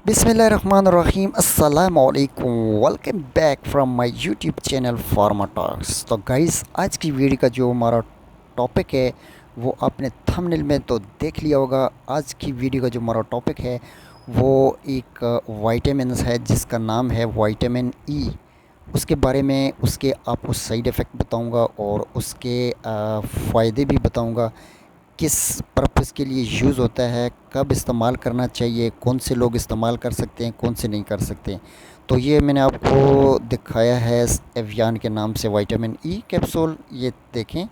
बिस्मिल्लाहिर्रहमानिर्रहीम अस्सलाम वालेकुम। Welcome back from my YouTube channel pharma talks. तो गाइस, आज की वीडियो का जो हमारा टॉपिक है वो आपने थंबनेल में तो देख लिया होगा। आज की वीडियो का जो हमारा टॉपिक है वो एक वाइटामिन है जिसका नाम है विटामिन ई। उसके बारे में उसके आपको साइड इफ़ेक्ट बताऊंगा और उसके फ़ायदे भी बताऊंगा। किस पर्पस के लिए यूज़ होता है, कब इस्तेमाल करना चाहिए, कौन से लोग इस्तेमाल कर सकते हैं, कौन से नहीं कर सकते। तो ये मैंने आपको दिखाया है एवियन के नाम से विटामिन ई कैप्सूल। ये देखें,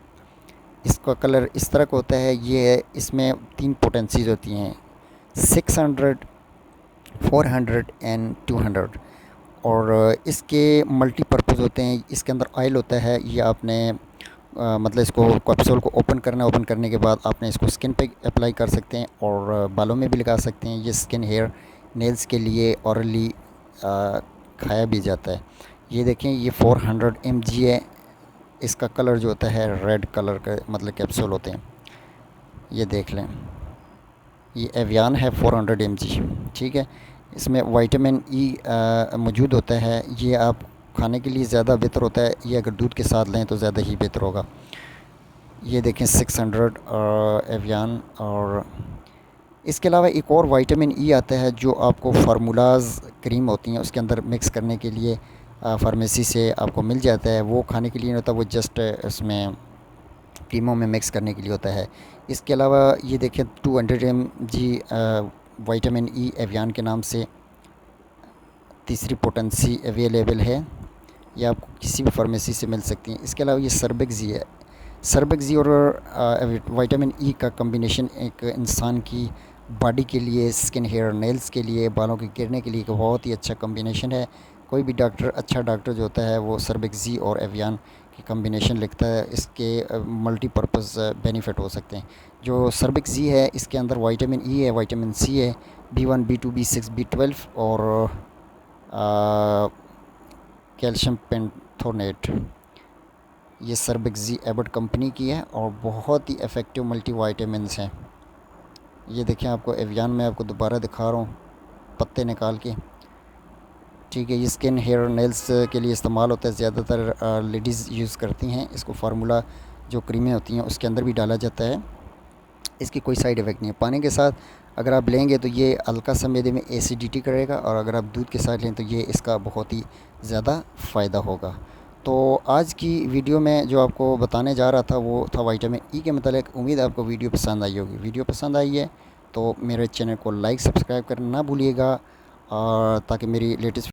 इसका कलर इस तरह का होता है। ये इसमें 3 पोटेंसीज होती हैं, 600, 400 एंड 200। और इसके मल्टीपर्पज़ होते हैं। इसके अंदर ऑयल होता है। ये आपने मतलब इसको कैप्सूल को ओपन करना है। ओपन करने के बाद आपने इसको स्किन पे अप्लाई कर सकते हैं और बालों में भी लगा सकते हैं। ये स्किन, हेयर, नेल्स के लिए ऑरली खाया भी जाता है। ये देखें, ये 400 mg है। इसका कलर जो होता है रेड कलर का, मतलब कैप्सूल होते हैं। ये देख लें, ये एवियन है 400 mg। ठीक है, इसमें विटामिन ई मौजूद होता है। ये आप खाने के लिए ज़्यादा बेहतर होता है। ये अगर दूध के साथ लें तो ज़्यादा ही बेहतर होगा। ये देखें 600 एवियन। और इसके अलावा एक और विटामिन ई आता है जो आपको फार्मूलाज क्रीम होती हैं उसके अंदर मिक्स करने के लिए फार्मेसी से आपको मिल जाता है। वो खाने के लिए नहीं होता, वो जस्ट इसमें क्रीमों में मिक्स करने के लिए होता है। इसके अलावा ये देखें 200 mg विटामिन ई एवियन के नाम से तीसरी पोटेंसी अवेलेबल है। ये आपको किसी भी फार्मेसी से मिल सकती है। इसके अलावा ये सर्बेक्सी है। सर्बेक्सी और विटामिन ई का कम्बिनेशन एक इंसान की बॉडी के लिए, स्किन, हेयर, नेल्स के लिए, बालों के गिरने के लिए एक बहुत ही अच्छा कम्बिनेशन है। कोई भी डॉक्टर, अच्छा डॉक्टर जो होता है वो सर्बेक्सी और एवियन की कम्बिनेशन लिखता है। इसके मल्टीपर्पज़ बेनिफिट हो सकते हैं। जो सर्बेक्सी है इसके अंदर विटामिन ई है, विटामिन सी है, B1, B2, B6, B12 और कैल्शियम पेंथोनेट। ये सर्बेक्सी एबट कंपनी की है और बहुत ही इफ़ेक्टिव मल्टी वाइटामिनस हैं। ये देखें, आपको एवियन में आपको दोबारा दिखा रहा हूँ पत्ते निकाल के। ठीक है, ये स्किन, हेयर, नेल्स के लिए इस्तेमाल होता है। ज़्यादातर लेडीज़ यूज़ करती हैं इसको। फार्मूला जो क्रीमें होती हैं उसके अंदर भी डाला जाता है। इसकी कोई साइड इफ़ेक्ट नहीं है। पानी के साथ अगर आप लेंगे तो ये हल्का सा मैदे में एसिडिटी करेगा, और अगर आप दूध के साथ लें तो ये इसका बहुत ही ज़्यादा फ़ायदा होगा। तो आज की वीडियो में जो आपको बताने जा रहा था वो था विटामिन ई के मतलब। उम्मीद है आपको वीडियो पसंद आई होगी। वीडियो पसंद आई है तो मेरे चैनल को लाइक, सब्सक्राइब करना ना भूलिएगा, और ताकि मेरी लेटेस्ट